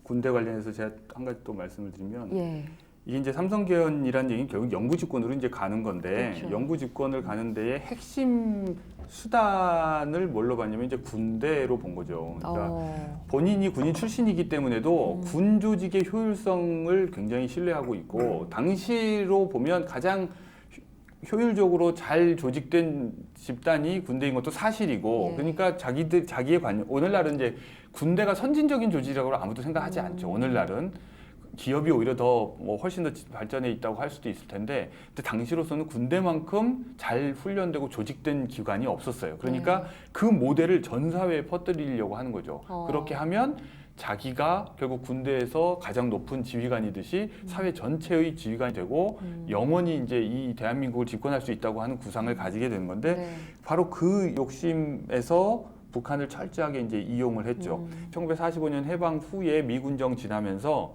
군대 관련해서 제가 한 가지 또 말씀을 드리면 예. 이게 이제 삼성개헌이라는 얘기는 결국 영구 집권으로 이제 가는 건데 그렇죠. 영구 집권을 가는 데에 핵심 수단을 뭘로 봤냐면 이제 군대로 본 거죠. 그러니까 본인이 군인 출신이기 때문에도 군 조직의 효율성을 굉장히 신뢰하고 있고 당시로 보면 가장 효율적으로 잘 조직된 집단이 군대인 것도 사실이고 예. 그러니까 자기의 관념 오늘날은 이제 군대가 선진적인 조직이라고 아무도 생각하지 않죠. 오늘날은 기업이 오히려 더 뭐 훨씬 더 발전해 있다고 할 수도 있을 텐데 근데 당시로서는 군대만큼 잘 훈련되고 조직된 기관이 없었어요. 그러니까 그 모델을 전 사회에 퍼뜨리려고 하는 거죠. 그렇게 하면 자기가 결국 군대에서 가장 높은 지휘관이듯이 사회 전체의 지휘관이 되고 영원히 이제 이 대한민국을 집권할 수 있다고 하는 구상을 가지게 되는 건데 네. 바로 그 욕심에서 북한을 철저하게 이제 이용을 했죠. 1945년 해방 후에 미군정 지나면서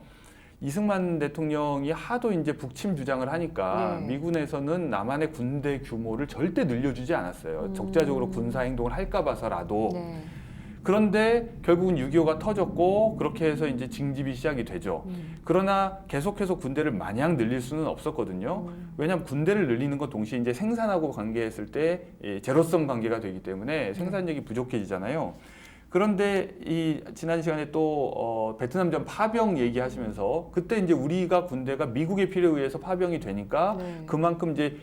이승만 대통령이 하도 이제 북침 주장을 하니까 네. 미군에서는 남한의 군대 규모를 절대 늘려주지 않았어요. 적자적으로 군사 행동을 할까 봐서라도. 네. 그런데 결국은 6.25가 터졌고 그렇게 해서 이제 징집이 시작이 되죠. 그러나 계속해서 군대를 마냥 늘릴 수는 없었거든요. 왜냐하면 군대를 늘리는 건 동시에 이제 생산하고 관계했을 때 제로섬 관계가 되기 때문에 생산력이 부족해지잖아요. 그런데 이 지난 시간에 또 베트남전 파병 얘기하시면서 그때 이제 우리가 군대가 미국의 필요에 의해서 파병이 되니까 그만큼 이제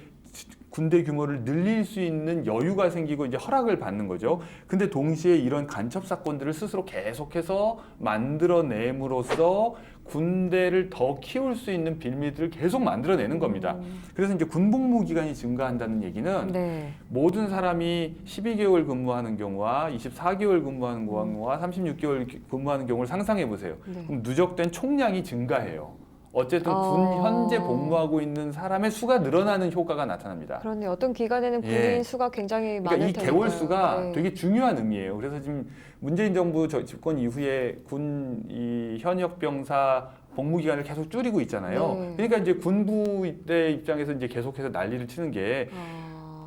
군대 규모를 늘릴 수 있는 여유가 생기고 이제 허락을 받는 거죠. 근데 동시에 이런 간첩 사건들을 스스로 계속해서 만들어냄으로써 군대를 더 키울 수 있는 빌미들을 계속 만들어내는 겁니다. 그래서 이제 군복무 기간이 증가한다는 얘기는 네. 모든 사람이 12개월 근무하는 경우와 24개월 근무하는 경우와 36개월 근무하는 경우를 상상해 보세요. 네. 그럼 누적된 총량이 증가해요. 어쨌든 군 현재 복무하고 있는 사람의 수가 늘어나는 효과가 나타납니다. 그런데 어떤 기간에는 군인 예. 수가 굉장히 그러니까 많을 이 테니까요. 개월 수가 네. 되게 중요한 의미예요. 그래서 지금 문재인 정부 집권 이후에 군 이 현역 병사 복무 기간을 계속 줄이고 있잖아요. 네. 그러니까 이제 군부대 입장에서 이제 계속해서 난리를 치는 게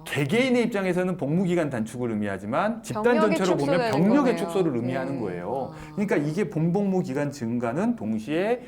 개개인의 입장에서는 복무 기간 단축을 의미하지만 집단 병력의 전체로 보면 축소되는 병력의 거네요. 축소를 의미하는 네. 거예요. 그러니까 이게 본복무 기간 증가는 동시에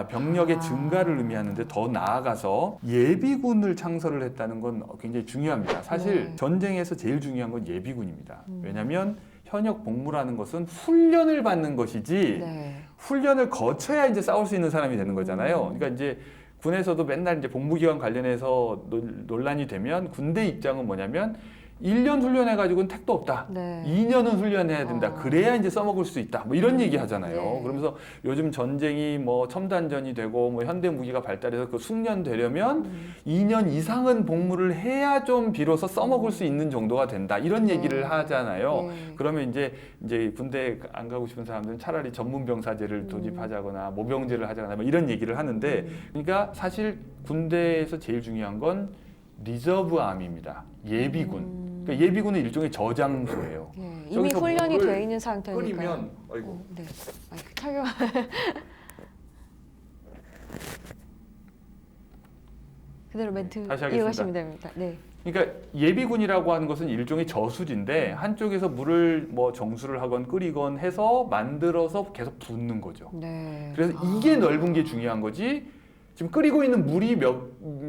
병력의 증가를 의미하는데 더 나아가서 예비군을 창설을 했다는 건 굉장히 중요합니다. 사실 네. 전쟁에서 제일 중요한 건 예비군입니다. 왜냐하면 현역 복무라는 것은 훈련을 받는 것이지 네. 훈련을 거쳐야 이제 싸울 수 있는 사람이 되는 거잖아요. 그러니까 이제 군에서도 맨날 이제 복무기간 관련해서 논란이 되면 군대 입장은 뭐냐면 1년 훈련해가지고는 택도 없다. 네. 2년은 훈련해야 된다. 그래야 이제 써먹을 수 있다. 뭐 이런 얘기 하잖아요. 네. 그러면서 요즘 전쟁이 뭐 첨단전이 되고 뭐 현대 무기가 발달해서 그 숙련되려면 2년 이상은 복무를 해야 좀 비로소 써먹을 수 있는 정도가 된다. 이런 얘기를 하잖아요. 네. 그러면 이제 군대 안 가고 싶은 사람들은 차라리 전문병사제를 도입하자거나 모병제를 하자거나 뭐 이런 얘기를 하는데 그러니까 사실 군대에서 제일 중요한 건 리저브암입니다. 예비군. 그러니까 예비군은 일종의 저장소예요. 예, 이미 저기서 훈련이 물을 돼 있는 상태니까. 끓이면 아이고. 네. 마이크 착용. 그대로 멘트 다시 하겠습니다. 이어가시면 됩니다. 네. 그러니까 예비군이라고 하는 것은 일종의 저수지인데 한쪽에서 물을 뭐 정수를 하건 끓이건 해서 만들어서 계속 붓는 거죠. 네. 그래서 이게 넓은 게 중요한 거지 지금 끓이고 있는 물이 몇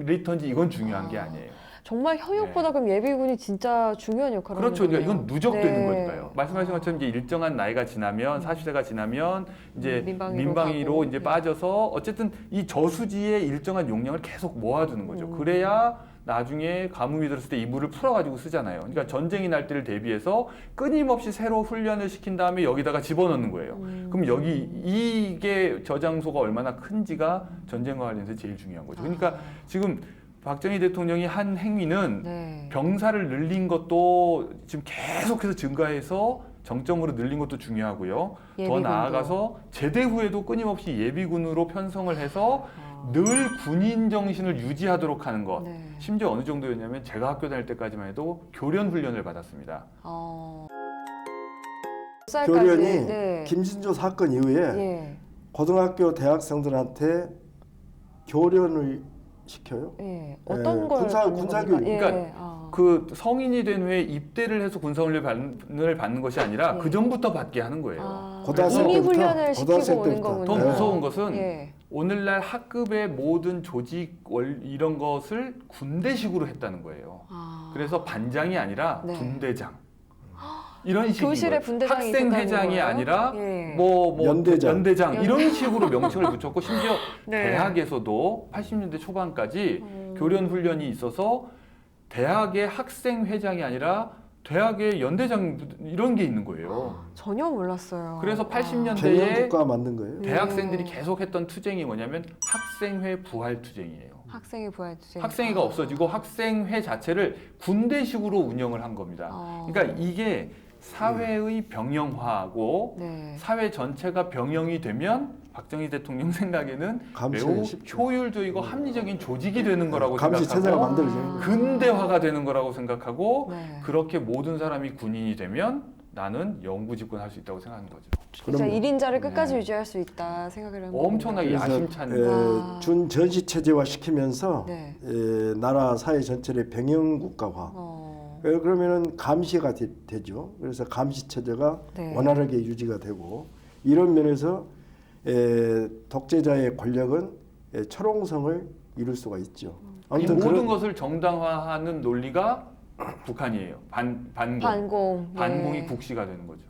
리터인지 이건 중요한 게 아니에요. 정말 현역보다 그럼 예비군이 진짜 중요한 역할을 그렇죠. 하는 거네요. 그러니까 이건 누적되는 네. 거니까요. 말씀하신 것처럼 이제 일정한 나이가 지나면 40세가 지나면 이제 민방위로 가고. 이제 네. 빠져서 어쨌든 이 저수지의 일정한 용량을 계속 모아두는 거죠. 그래야 나중에 가뭄이 들었을 때 이 물을 풀어가지고 쓰잖아요. 그러니까 전쟁이 날 때를 대비해서 끊임없이 새로 훈련을 시킨 다음에 여기다가 집어넣는 거예요. 그럼 여기 이게 저장소가 얼마나 큰지가 전쟁과 관련해서 제일 중요한 거죠. 그러니까 지금 박정희 대통령이 한 행위는 네. 병사를 늘린 것도 지금 계속해서 증가해서 정점으로 늘린 것도 중요하고요. 예비군도. 더 나아가서 제대 후에도 끊임없이 예비군으로 편성을 해서 늘 군인 정신을 유지하도록 하는 것. 네. 심지어 어느 정도였냐면 제가 학교 다닐 때까지만 해도 교련 훈련을 받았습니다. 몇 살까지? 교련이 네. 김신조 사건 이후에 예. 고등학교 대학생들한테 교련을 예. 예, 어떤 걸 군사교육. 예. 그러니까 그 성인이 된 후에 입대를 해서 군사훈련을 받는 것이 아니라 예. 그 전부터 받게 하는 거예요. 고등학생 이미 때부터, 훈련을 시키고 고등학생 오는 때부터. 거군요. 더 네. 무서운 것은 예. 오늘날 학급의 모든 조직 이런 것을 군대식으로 했다는 거예요. 그래서 반장이 아니라 네. 분대장. 이런 식인 교실에 거예요. 분대장이 학생회장이 있었다는 아니라 거예요? 예. 뭐 연대장. 이런 식으로 명칭을 붙였고 심지어 네. 대학에서도 80년대 초반까지 교련 훈련이 있어서 대학의 학생회장이 아니라 대학의 연대장 이런 게 있는 거예요. 전혀 몰랐어요. 그래서 개념 80년대에 국가 만든 거예요. 대학생들이 계속 했던 투쟁이 뭐냐면 학생회 부활 투쟁이에요. 학생의 부활 투쟁. 학생회가 없어지고 학생회 자체를 군대식으로 운영을 한 겁니다. 그러니까 이게 사회의 병영화하고 네. 사회 전체가 병영이 되면 박정희 대통령 생각에는 감시가 매우 쉽죠. 효율적이고 합리적인 조직이 되는 거라고 감시 체제가 생각하고 만들어지는 거예요. 근대화가 되는 거라고 생각하고 네. 그렇게 모든 사람이 군인이 되면 나는 영구 집권할 수 있다고 생각하는 거죠. 진짜 그럼요. 1인자를 끝까지 네. 유지할 수 있다 생각을 하는 엄청나게 그래서, 야심찬 와. 준 전시 체제화 시키면서 네. 나라 사회 전체의 병영 국가화. 그러면은 감시가 되죠. 그래서 감시 체제가 네. 원활하게 유지가 되고 이런 면에서 독재자의 권력은 철옹성을 이룰 수가 있죠. 이 아무튼 모든 그런 것을 정당화하는 논리가 북한이에요. 반공. 반공. 반공이 네. 국시가 되는 거죠.